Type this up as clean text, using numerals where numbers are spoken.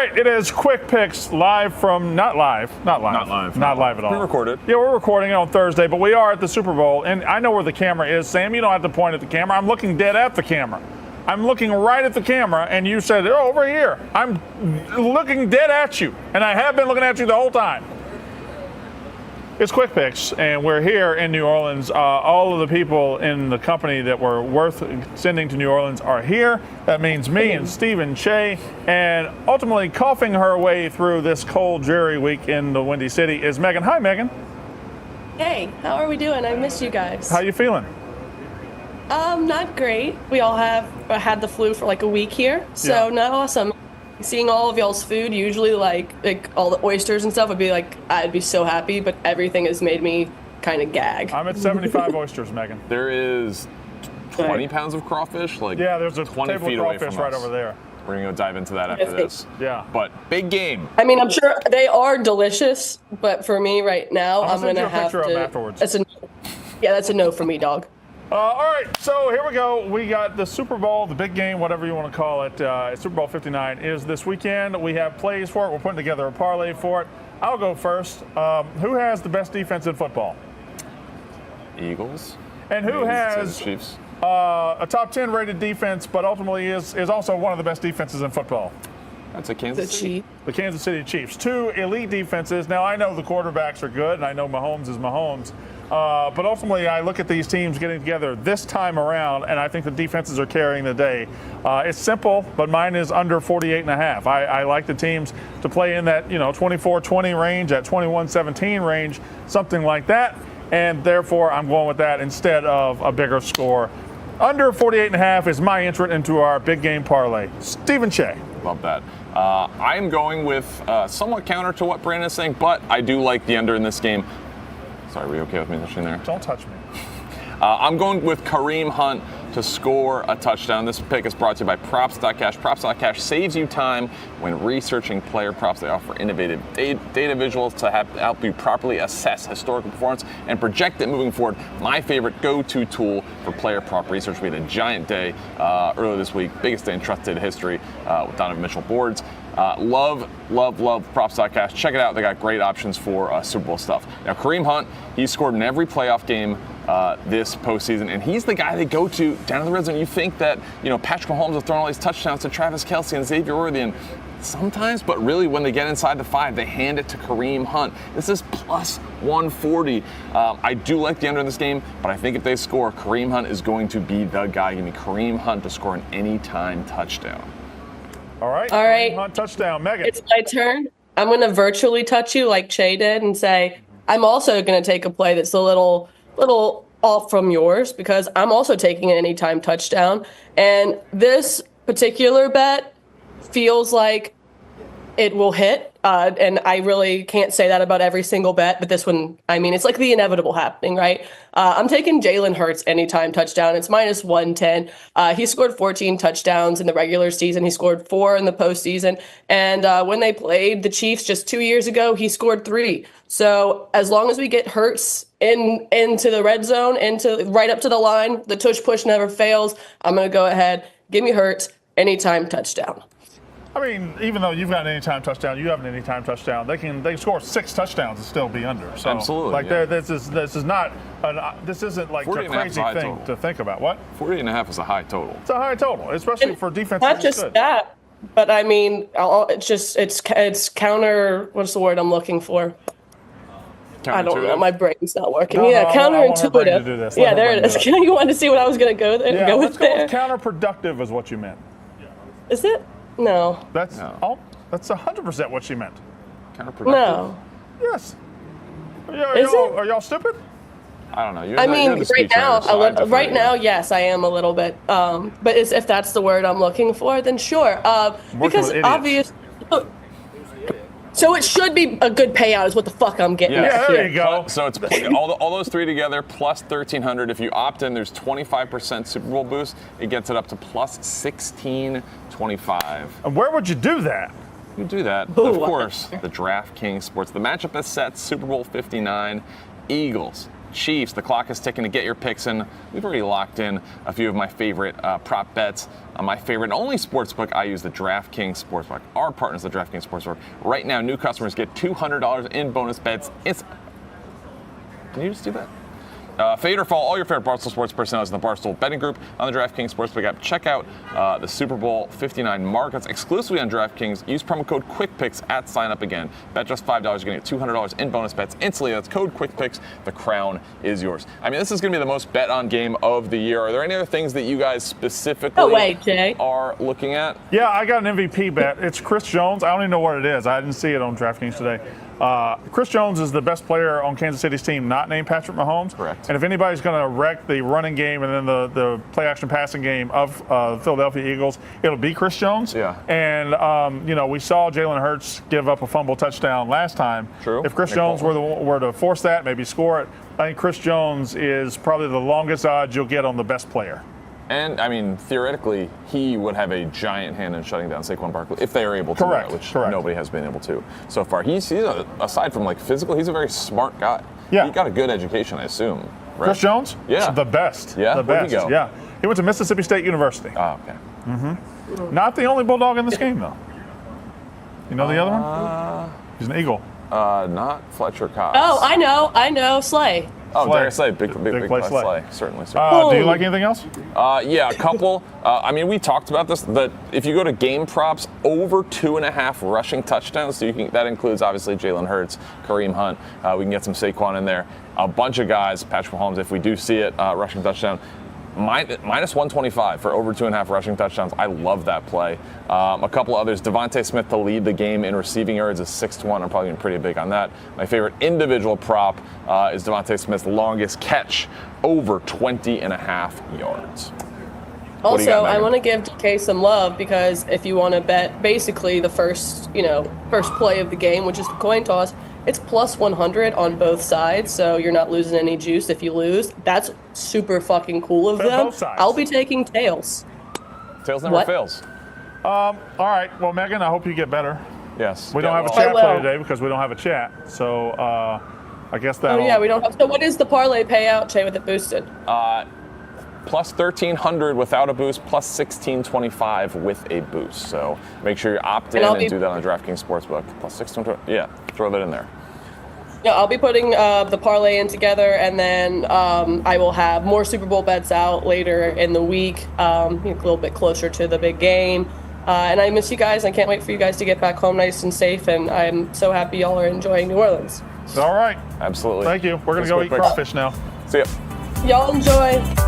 right, it is Quick Picks live from, not live at all. Pre-recorded. Yeah, we're recording it on Thursday, but we are at the Super Bowl, and I know where the camera is. Sam, you don't have to point at the camera. I'm looking dead at the camera. I'm looking right at the camera, and you said, oh, over here. I'm looking dead at you, and I have been looking at you the whole time. It's Quick Picks, and we're here in New Orleans. All of the people in the company that were worth sending to New Orleans are here. That means me and Stephen Che, and ultimately coughing her way through this cold, dreary week in the Windy City is Megan. Hi, Megan. Hey, how are we doing? I missed you guys. How you feeling? Not great. We all have had the flu for like a week here, so not awesome. Seeing all of y'all's food, usually like all the oysters and stuff, would be like, I'd be so happy, but everything has made me kind of gag. I'm at 75 oysters, Megan. There is 20 pounds of crawfish, there's a 20 table feet of away crawfish from right us. over there. We're going to go dive into that after this. Yeah. But big game. I mean, I'm sure they are delicious, but for me right now, I'm going to have to. I'll send you a picture of them afterwards. That's a no for me, dog. All right, so here we go. We got the Super Bowl, the big game, whatever you want to call it. Super Bowl 59 is this weekend. We have plays for it. We're putting together a parlay for it. I'll go first. Who has the best defense in football? Eagles. And who has Chiefs. A top 10 rated defense, but ultimately is also one of the best defenses in football? That's a Kansas City. The Kansas City Chiefs. Two elite defenses. Now, I know the quarterbacks are good, and I know Mahomes is Mahomes. But ultimately, I look at these teams getting together this time around, and I think the defenses are carrying the day. It's simple, but mine is under 48.5. I like the teams to play in that 24-20 range, that 21-17 range, something like that. And therefore, I'm going with that instead of a bigger score. Under 48.5 is my entrant into our big game parlay. Stephen Che. Love that. I am going with somewhat counter to what Brandon is saying, but I do like the under in this game. Sorry, were you okay with me touching there? Don't touch me. I'm going with Kareem Hunt to score a touchdown. This pick is brought to you by Props.Cash. Props.Cash saves you time when researching player props. They offer innovative data visuals to help you properly assess historical performance and project it moving forward. My favorite go-to tool for player prop research. We had a giant day earlier this week, biggest day in trusted history with Donovan Mitchell boards. Love Props.Cash. Check it out. They got great options for Super Bowl stuff. Now, Kareem Hunt, he's scored in every playoff game this postseason, and he's the guy they go to down in the red zone. You think that, Patrick Mahomes has thrown all these touchdowns to Travis Kelce and Xavier Worthy, and sometimes, but really when they get inside the 5, they hand it to Kareem Hunt. This is plus 140. I do like the under in this game, but I think if they score, Kareem Hunt is going to be the guy. Give me Kareem Hunt to score an anytime touchdown. All right. Hunt touchdown. Megan. It's my turn. I'm going to virtually touch you like Che did and say, I'm also going to take a play that's a little off from yours because I'm also taking an anytime touchdown. And this particular bet feels like it will hit. And I really can't say that about every single bet, but this one, it's like the inevitable happening, right? I'm taking Jalen Hurts anytime touchdown. It's minus 110. He scored 14 touchdowns in the regular season. He scored 4 in the postseason. And when they played the Chiefs just 2 years ago, he scored 3. So as long as we get Hurts into the red zone, right up to the line, the tush push never fails. I'm going to go ahead. Give me Hurts anytime touchdown. Even though you've got an anytime touchdown, you have an anytime touchdown. They can score 6 touchdowns and still be under. So, absolutely. This isn't like a crazy thing to think about. What? 48.5 is a high total. It's a high total, especially for defense. Not just that, but it's counter. What's the word I'm looking for? I don't know. My brain's not working. Counterintuitive. Yeah, there it is. You wanted to see what I was going to go there? Yeah, go let's with go with counterproductive is what you meant. Is it? No. That's 100% what she meant. Counterproductive? No. Yes. Is it? Are y'all stupid? I don't know. Right now, yes, I am a little bit. But if that's the word I'm looking for, then sure. Because obviously. So it should be a good payout is what the fuck I'm getting at. Yeah, there you go. So it's all those three together plus 1,300. If you opt in, there's 25% Super Bowl boost. It gets it up to plus 1,625. And where would you do that? You do that. Of course, the DraftKings Sports. The matchup is set, Super Bowl 59. Eagles Chiefs. The clock is ticking to get your picks in. We've already locked in a few of my favorite prop bets. My favorite and only sportsbook, I use the DraftKings Sportsbook. Our partners, the DraftKings Sportsbook. Right now, new customers get $200 in bonus bets. Can you just do that? Fade or follow all your favorite Barstool Sports personalities in the Barstool betting group on the DraftKings Sportsbook app. Check out the Super Bowl 59 markets exclusively on DraftKings. Use promo code QuickPicks at sign up again. Bet just $5, you're going to get $200 in bonus bets instantly. That's code QuickPicks. The crown is yours. I mean, this is going to be the most bet on game of the year. Are there any other things that you guys specifically Jay. are looking at? Yeah, I got an MVP bet. It's Chris Jones. I don't even know what it is. I didn't see it on DraftKings today. Chris Jones is the best player on Kansas City's team, not named Patrick Mahomes. Correct. And if anybody's going to wreck the running game and then the play-action passing game of Philadelphia Eagles, it'll be Chris Jones. Yeah. And, we saw Jalen Hurts give up a fumble touchdown last time. True. If Chris Jones were to force that, maybe score it, I think Chris Jones is probably the longest odds you'll get on the best player. And, I mean, theoretically, he would have a giant hand in shutting down Saquon Barkley if they are able to do that, which nobody has been able to so far. He's aside from, physical, he's a very smart guy. Yeah. He got a good education, I assume. Right? Chris Jones? Yeah. The best. Yeah? The best. Where'd he go? Yeah. He went to Mississippi State University. Oh, okay. Not the only Bulldog in this game, though. You know the other one? He's an Eagle. Not Fletcher Cox. Oh, I know, Slay. Oh, Slay. Darius Slay, big play Slay. Slay. Certainly. Do you like anything else? Yeah, a couple. I mean, we talked about this. That if you go to game props, over 2.5 rushing touchdowns. So that includes obviously Jalen Hurts, Kareem Hunt. We can get some Saquon in there. A bunch of guys, Patrick Mahomes, if we do see it, rushing touchdown. Minus 125 for over 2.5 rushing touchdowns. I love that play. A couple others. Devontae Smith to lead the game in receiving yards is 6-1. I'm probably going pretty big on that. My favorite individual prop is Devontae Smith's longest catch, over 20.5 yards. Also, I want to give DK some love because if you want to bet basically the first play of the game, which is the coin toss, it's plus 100 on both sides, so you're not losing any juice if you lose. That's super fucking cool of them. Both sides. I'll be taking tails. Tails never fails. All right. Well, Megan, I hope you get better. Yes. We don't have a chat play today because we don't have a chat. So I guess that. Oh yeah, we don't have. So what is the parlay payout, Jay, with it boosted? Plus 1,300 without a boost, plus 1,625 with a boost. So make sure you opt in and do that on DraftKings Sportsbook. Plus 1,625. Yeah, throw that in there. Yeah, I'll be putting the parlay in together, and then I will have more Super Bowl bets out later in the week, a little bit closer to the big game. And I miss you guys. I can't wait for you guys to get back home nice and safe, and I'm so happy y'all are enjoying New Orleans. All right. Absolutely. Thank you. We're going to go eat crawfish now. See ya. Y'all enjoy.